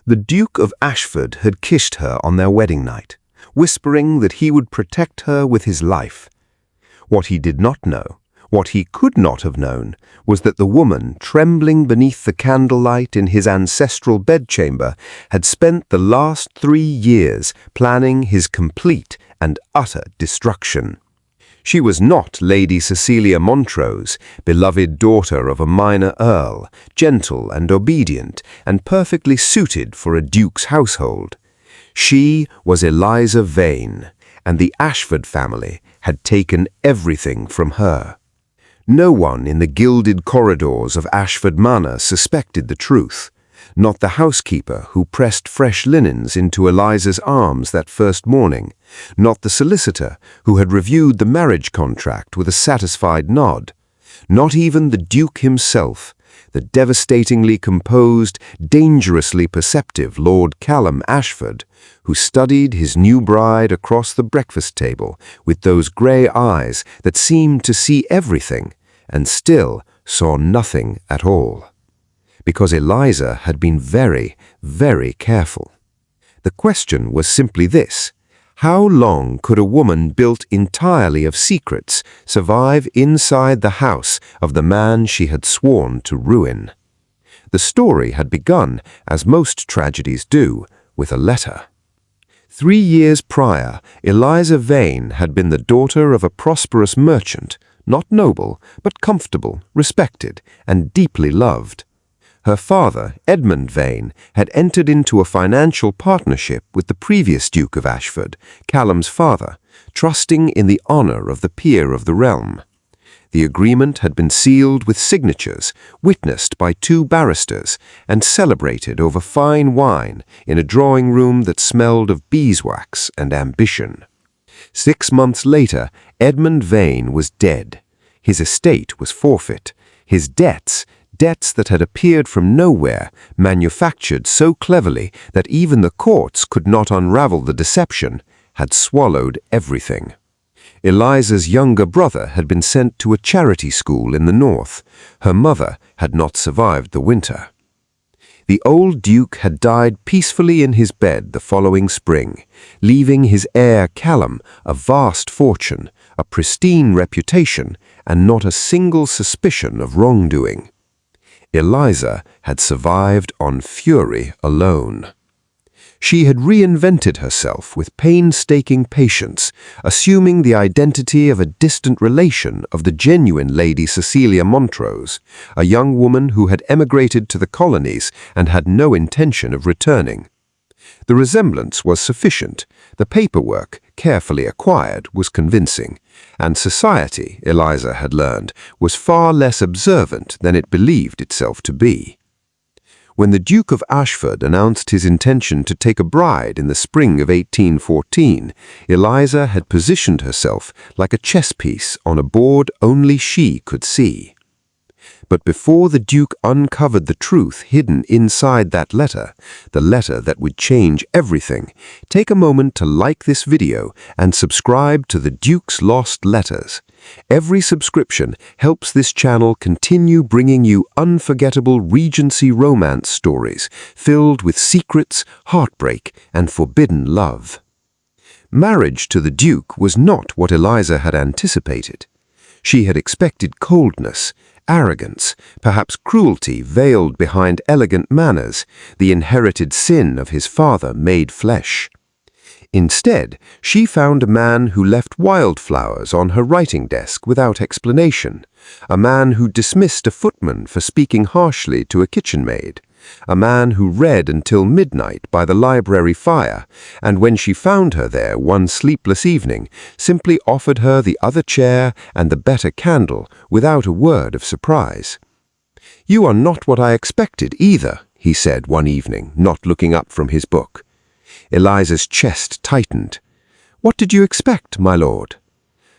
The Duke of Ashford had kissed her on their wedding night, whispering that he would protect her with his life. What he did not know, what he could not have known, was that the woman, trembling beneath the candlelight in his ancestral bedchamber, had spent the last 3 years planning his complete and utter destruction. She was not Lady Cecilia Montrose, beloved daughter of a minor earl, gentle and obedient, and perfectly suited for a duke's household. She was Eliza Vane, and the Ashford family had taken everything from her. No one in the gilded corridors of Ashford Manor suspected the truth. Not the housekeeper who pressed fresh linens into Eliza's arms that first morning, not the solicitor who had reviewed the marriage contract with a satisfied nod, not even the Duke himself, the devastatingly composed, dangerously perceptive Lord Callum Ashford, who studied his new bride across the breakfast table with those grey eyes that seemed to see everything and still saw nothing at all. Because Eliza had been very, very careful. The question was simply this: how long could a woman built entirely of secrets survive inside the house of the man she had sworn to ruin? The story had begun, as most tragedies do, with a letter. 3 years prior, Eliza Vane had been the daughter of a prosperous merchant, not noble, but comfortable, respected, and deeply loved. Her father, Edmund Vane, had entered into a financial partnership with the previous Duke of Ashford, Callum's father, trusting in the honor of the peer of the realm. The agreement had been sealed with signatures, witnessed by 2 barristers, and celebrated over fine wine in a drawing room that smelled of beeswax and ambition. 6 months later, Edmund Vane was dead. His estate was forfeit. His debts that had appeared from nowhere, manufactured so cleverly that even the courts could not unravel the deception, had swallowed everything. Eliza's younger brother had been sent to a charity school in the north. Her mother had not survived the winter. The old Duke had died peacefully in his bed the following spring, leaving his heir Callum a vast fortune, a pristine reputation, and not a single suspicion of wrongdoing. Eliza had survived on fury alone. She had reinvented herself with painstaking patience, assuming the identity of a distant relation of the genuine Lady Cecilia Montrose, a young woman who had emigrated to the colonies and had no intention of returning. The resemblance was sufficient. The paperwork, carefully acquired, was convincing, and society, Eliza had learned, was far less observant than it believed itself to be. When the Duke of Ashford announced his intention to take a bride in the spring of 1814, Eliza had positioned herself like a chess piece on a board only she could see. But before the Duke uncovered the truth hidden inside that letter, the letter that would change everything, take a moment to like this video and subscribe to the Duke's Lost Letters. Every subscription helps this channel continue bringing you unforgettable Regency romance stories filled with secrets, heartbreak, and forbidden love. Marriage to the Duke was not what Eliza had anticipated. She had expected coldness, arrogance, perhaps cruelty veiled behind elegant manners, the inherited sin of his father made flesh. Instead, she found a man who left wildflowers on her writing desk without explanation, a man who dismissed a footman for speaking harshly to a kitchen maid, a man who read until midnight by the library fire, and when she found her there one sleepless evening, simply offered her the other chair and the better candle without a word of surprise. "You are not what I expected either," he said one evening, not looking up from his book. Eliza's chest tightened. "What did you expect, my lord?"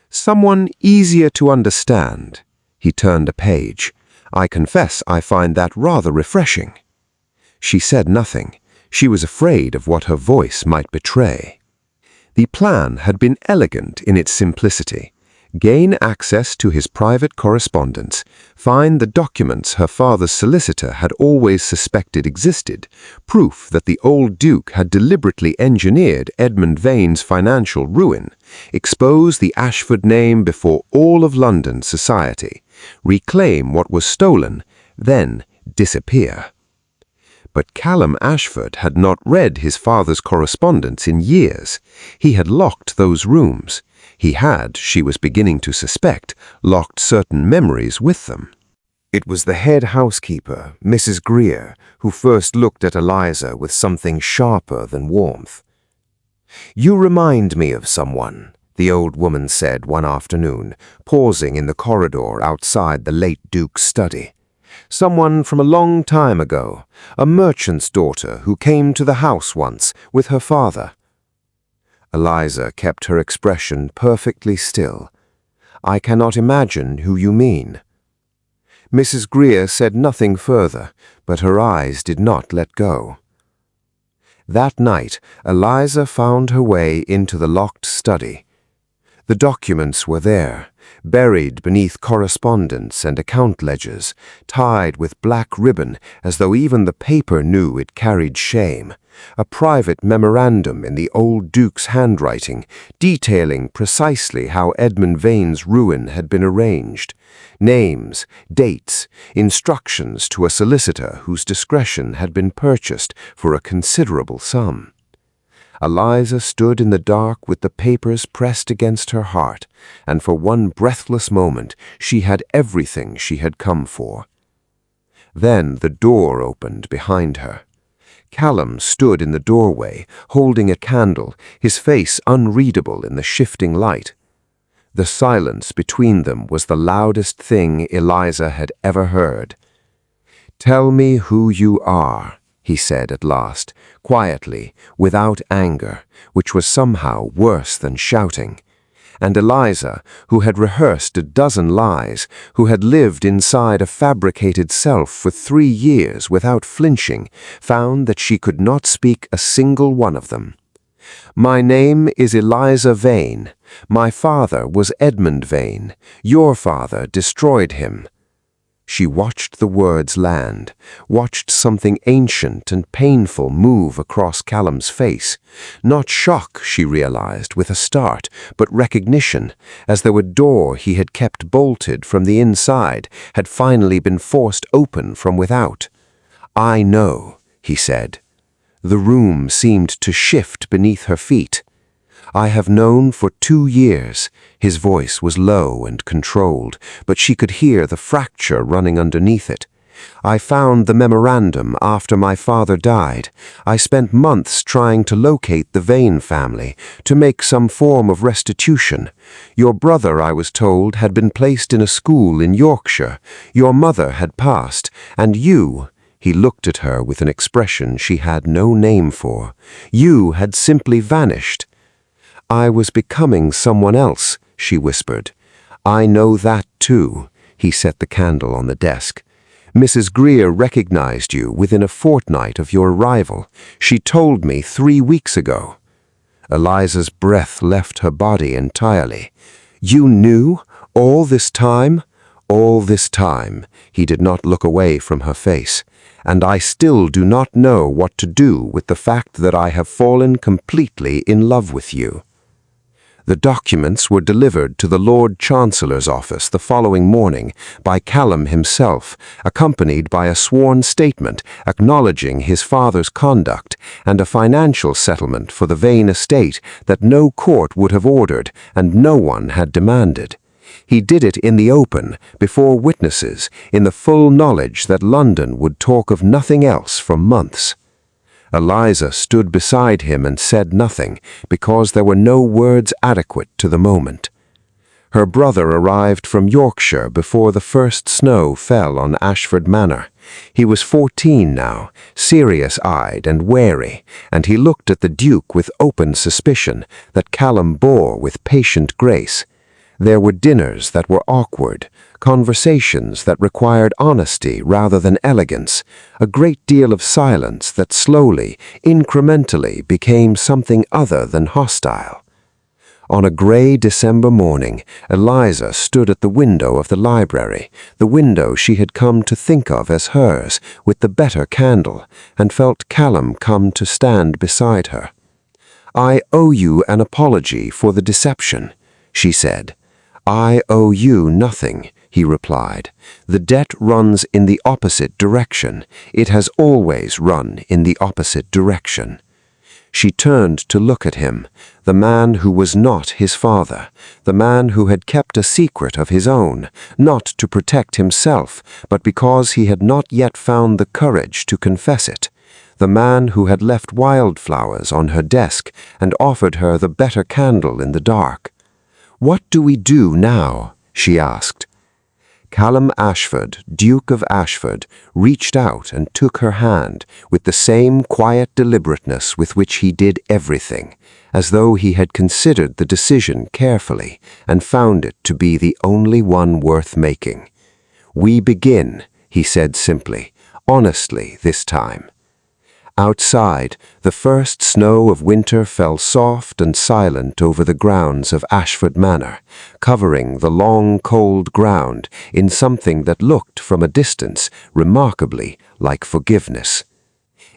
"Someone easier to understand." He turned a page. "I confess I find that rather refreshing." She said nothing. She was afraid of what her voice might betray. The plan had been elegant in its simplicity. gain access to his private correspondence, find the documents her father's solicitor had always suspected existed, proof that the old Duke had deliberately engineered Edmund Vane's financial ruin, expose the Ashford name before all of London society, reclaim what was stolen, then disappear. But Callum Ashford had not read his father's correspondence in years. He had locked those rooms. He had, she was beginning to suspect, locked certain memories with them. It was the head housekeeper, Mrs. Greer, who first looked at Eliza with something sharper than warmth. "You remind me of someone," the old woman said one afternoon, pausing in the corridor outside the late Duke's study. "Someone from a long time ago, a merchant's daughter who came to the house once with her father." Eliza kept her expression perfectly still. "I cannot imagine who you mean." Mrs. Greer said nothing further, but her eyes did not let go. That night, Eliza found her way into the locked study. The documents were there, buried beneath correspondence and account ledgers, tied with black ribbon as though even the paper knew it carried shame. A private memorandum in the old Duke's handwriting, detailing precisely how Edmund Vane's ruin had been arranged. Names, dates, instructions to a solicitor whose discretion had been purchased for a considerable sum. Eliza stood in the dark with the papers pressed against her heart, and for one breathless moment she had everything she had come for. Then the door opened behind her. Callum stood in the doorway, holding a candle, his face unreadable in the shifting light. The silence between them was the loudest thing Eliza had ever heard. "Tell me who you are," he said at last, quietly, without anger, which was somehow worse than shouting. And Eliza, who had rehearsed a dozen lies, who had lived inside a fabricated self for 3 years without flinching, found that she could not speak a single one of them. "My name is Eliza Vane. My father was Edmund Vane. Your father destroyed him." She watched the words land, watched something ancient and painful move across Callum's face. Not shock, she realized with a start, but recognition, as though a door he had kept bolted from the inside had finally been forced open from without. "I know," he said. The room seemed to shift beneath her feet. "I have known for 2 years." His voice was low and controlled, but she could hear the fracture running underneath it. "I found the memorandum after my father died. I spent months trying to locate the Vane family, to make some form of restitution. Your brother, I was told, had been placed in a school in Yorkshire. Your mother had passed, and you—" he looked at her with an expression she had no name for. "You had simply vanished." "I was becoming someone else," she whispered. "I know that too." He set the candle on the desk. "Mrs. Greer recognized you within a fortnight of your arrival. She told me 3 weeks ago." Eliza's breath left her body entirely. "You knew all this time?" "All this time." He did not look away from her face. "And I still do not know what to do with the fact that I have fallen completely in love with you." The documents were delivered to the Lord Chancellor's office the following morning by Callum himself, accompanied by a sworn statement acknowledging his father's conduct and a financial settlement for the Vane estate that no court would have ordered and no one had demanded. He did it in the open, before witnesses, in the full knowledge that London would talk of nothing else for months. Eliza stood beside him and said nothing, because there were no words adequate to the moment. Her brother arrived from Yorkshire before the first snow fell on Ashford Manor. He was 14 now, serious-eyed and wary, and he looked at the Duke with open suspicion that Callum bore with patient grace. There were dinners that were awkward, conversations that required honesty rather than elegance, a great deal of silence that slowly, incrementally became something other than hostile. On a grey December morning, Eliza stood at the window of the library, the window she had come to think of as hers, with the better candle, and felt Callum come to stand beside her. "I owe you an apology for the deception," she said. "I owe you nothing," he replied. "The debt runs in the opposite direction. It has always run in the opposite direction." She turned to look at him, the man who was not his father, the man who had kept a secret of his own, not to protect himself, but because he had not yet found the courage to confess it, the man who had left wildflowers on her desk and offered her the better candle in the dark. "What do we do now?" she asked. Callum Ashford, Duke of Ashford, reached out and took her hand with the same quiet deliberateness with which he did everything, as though he had considered the decision carefully and found it to be the only one worth making. "We begin," he said simply, honestly this time. Outside, the first snow of winter fell soft and silent over the grounds of Ashford Manor, covering the long, cold ground in something that looked from a distance remarkably like forgiveness.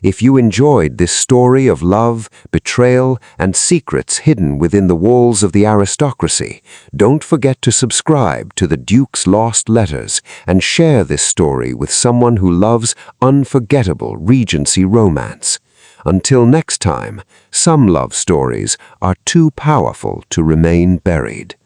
If you enjoyed this story of love, betrayal, and secrets hidden within the walls of the aristocracy, don't forget to subscribe to the Duke's Lost Letters and share this story with someone who loves unforgettable Regency romance. Until next time, some love stories are too powerful to remain buried.